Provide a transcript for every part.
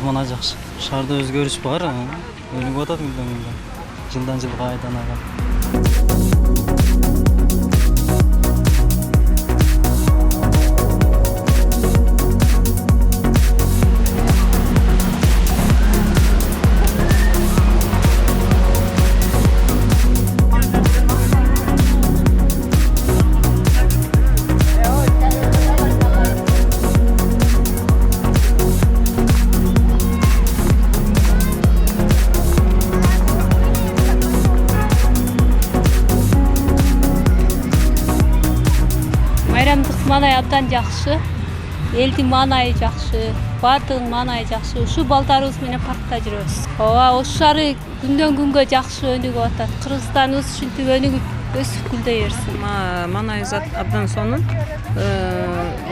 мына жакшы. Шаарда өзгөрүш бар, өнүгүп атат мүлдөн. Жылдан жылга айдан айга. Майрамдык маанай абдан жакшы. Элдин маанайы жакшы, баардыгынын маанайы жакшы. Ушу балдарыбыз менен паркта жүрөбүз. Ооба, ушул шаары күндөн күнгө жакшы өнүгүп атат. Кыргызстаныбыз ушинтип өнүгүп өсүп гүлдөй берсин. Маанайыбыз абдан сонун.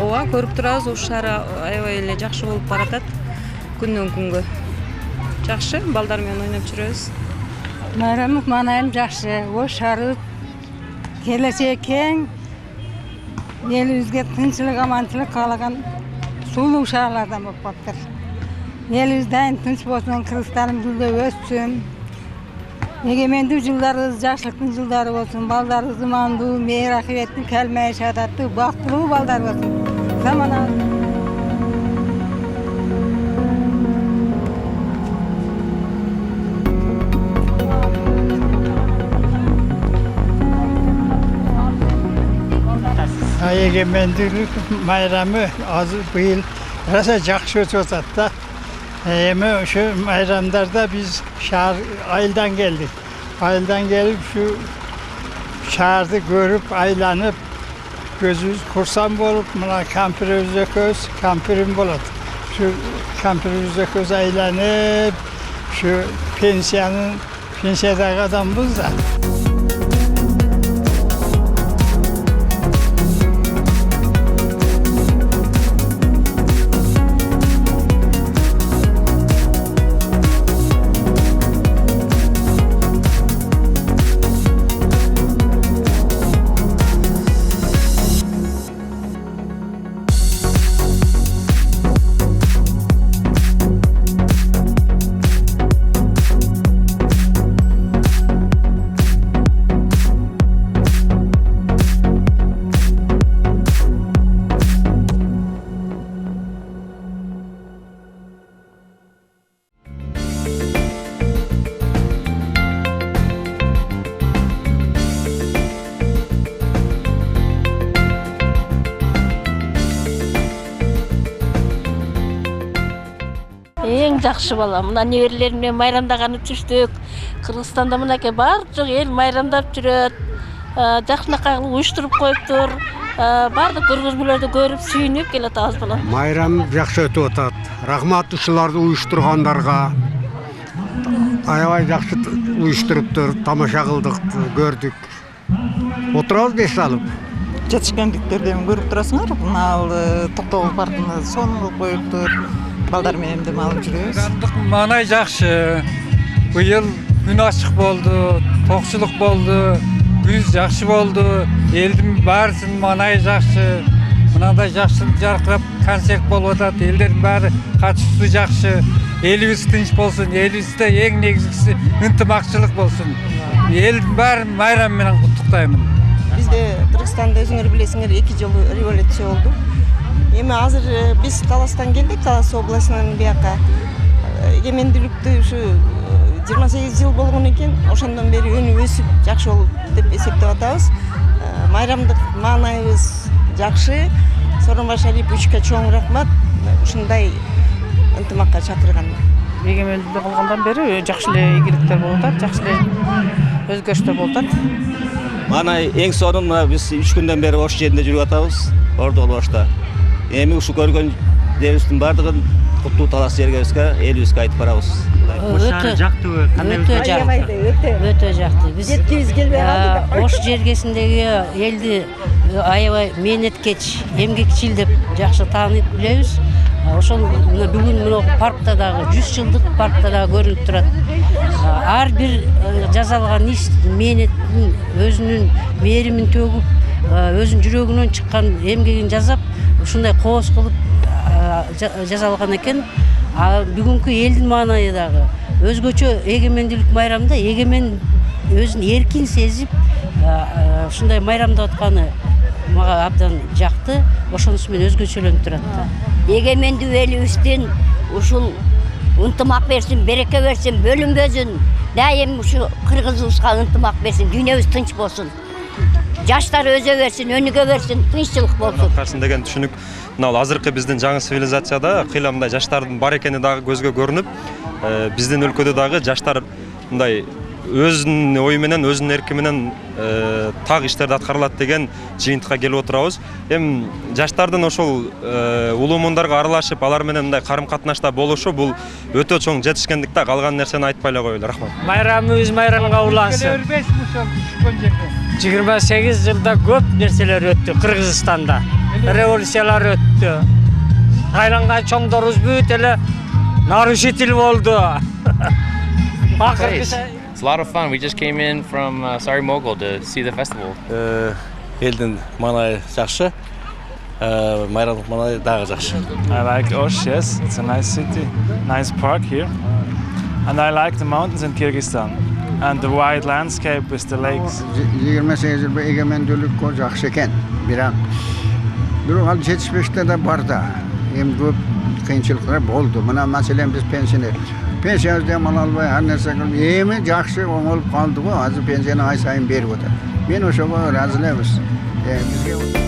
Ооба, көрүп турабыз, ушул шаар аябай эле жакшы болуп баратат. Күндөн күнгө жакшы, балдар менен ойноп жүрөбүз. Майрамдык маанайым жакшы. Ошол шаары келечеги кең. Елибизге тынчылык, аманчылык каалаган сулуу шаарлардан болуп калыптыр. Елибиз дайым тынч болсун, Кыргызстаным гүлдөп өссүн. Эгемендүү жылдарыбыз жакшылыктын жылдары болсун. Балдарыбыз имандуу, мейир акыбеттүү, калмай шаадаттуу, бактылуу балдар болсун. Заманабыз Егемендүүлүк майрамы азыр быйыл раса жакшы өтүп атат да. Эми ошо майрамдарда биз шаар айылдан келдик. Айылдан келип ушу шаарды көрүп, айланып, көзүбүз курсан болуп, мына кампирибиз экөөбүз, кампирим болот. Ушу кампирибиз экөөбүз айланып, ушу пенсиядагы адамбыз да. Эң жакшы бала. Мына неберелерим менен майрамдаганы түштүк. Кыргызстанда мынакей бардык эл майрамдап жүрөт. Жакшынакай уюштуруп коюптур. Бардык көргөзмөлөрдү көрүп, сүйүнүп келатабыз балам. Майрам жакшы өтүп атат. Рахмат ушуларды уюштургандарга. Аябай жакшы уюштуруптур, тамаша кылдык, көрдүк. Отурабыз беш алып. Жетишкендиктерди көрүп турасыңар. Мына Токтогул паркында сонун кылып коюптур. Балдар менен дем алып жүрөбүз. Майрамдык маанай жакшы. Быйыл күн ачык болду, токчулук болду, күз жакшы болду. Элдин баарысынын маанайы жакшы. Мындай жакшы жаркырап концерт болуп атат. Элдердин баары катышуусу жакшы. Элибиз тынч болсун, элибизде эң негизгиси ынтымакчылык болсун. Элдин баарын майрам менен куттуктаймын. Бизде Кыргызстанда өзүңөр билесиңер 2 жолу революция болду. Эми азыр биз Таластан келдик, Талас областынан бияка. Эгемендүүлүктү ушу 28 жыл болгон экен, ошондон бери өнүп өсүп жакшы болуп деп эсептеп атабыз. Майрамдык маанайыбыз жакшы. Сооронбай Шариповичке чоң рахмат. Ушундай ынтымакка чакырган. Эгемендүүлүк алгандан бери жакшы эле ийгиликтер болуп атат, жакшы эле өзгөрүштөр болуп атат. Маанай эң сонун биз 3 күндөн бери ош жеринде жүрүп атабыз. Ордол Ошто. Эми ушу көргөн жерибиздин бардыгын куттуу Талас жергебизге, элибизге айтып барабыз. Өтө жактуу, өтө жактуу. Биз жеткибиз келбей калдык. Ош жергесиндеги элди аябай мээнеткеч, эмгекчил деп жакшы тааныйт билебиз. Ошол бүгүн мына паркта дагы 100 жылдык паркта дагы көрүнүп турат. Ар бир жасалган иш мээнеттин өзүнүн мээримин төгүп, өзүнүн жүрөгүнөн чыккан эмгегин жасап, ушундай кооз кылып жасалган экен. Бүгүнкү элдин маанайы дагы өзгөчө эгемендүүлүк майрамында эгемен өзүн эркин сезип ушундай майрамдап атканы мага абдан жакты. Ошонусу менен өзгөчөлөнүп турат да. Эгемендүү элибиздин ушул ынтымак берсин, береке берсин, бөлүнбөсүн. Дайым ушу кыргызыбызга ынтымак берсин, дүйнөбүз тынч болсун. Жаштар өзө берсин, өнүгө берсин, тынччылык болсун. Карсын деген түшүнүк мына азыркы биздин жаңы цивилизацияда кыйла мындай жаштардын бар экени дагы көзгө көрүнүп, биздин өлкөдө дагы жаштар мындай өзүнүн ою менен, өзүнүн эрки менен так иштерди аткарылат деген жыйынтыкка келип отурабыз. Эми жаштардын ошол улуу муундарга аралашып, алар менен мындай карым-катнашта болушу бул өтө чоң жетишкендик да, калган нерсени айтпай эле коелу. Рахмат. Майрамыбыз майрамга улансын. 28 жылда көп нерселер өттү Кыргызстанда. Революциялар өттү. Тайланган чоңдорубуз бүт эле нарушитель болду. It's a lot of fun. We just came in from Sari Mogul to see the festival. Элдин маанайы жакшы. Майрамдык маанайы дагы жакшы. I like Osh, yes. It's a nice city, nice park here. And I like the mountains in Kyrgyzstan. And the wide landscape with the lakes. 28 жыл эгемендүүлүккө жакшы экен. Бирок ал 75-те да бар да. Эми көп кыйынчылыктар болду. Мына маселен биз пенсиябызды ала албай, ар нерсе кылып, эми жакшы оңолуп калды го. Азыр пенсияны ай сайын берип атат. Мен ошого ыраазы элебиз. Бизге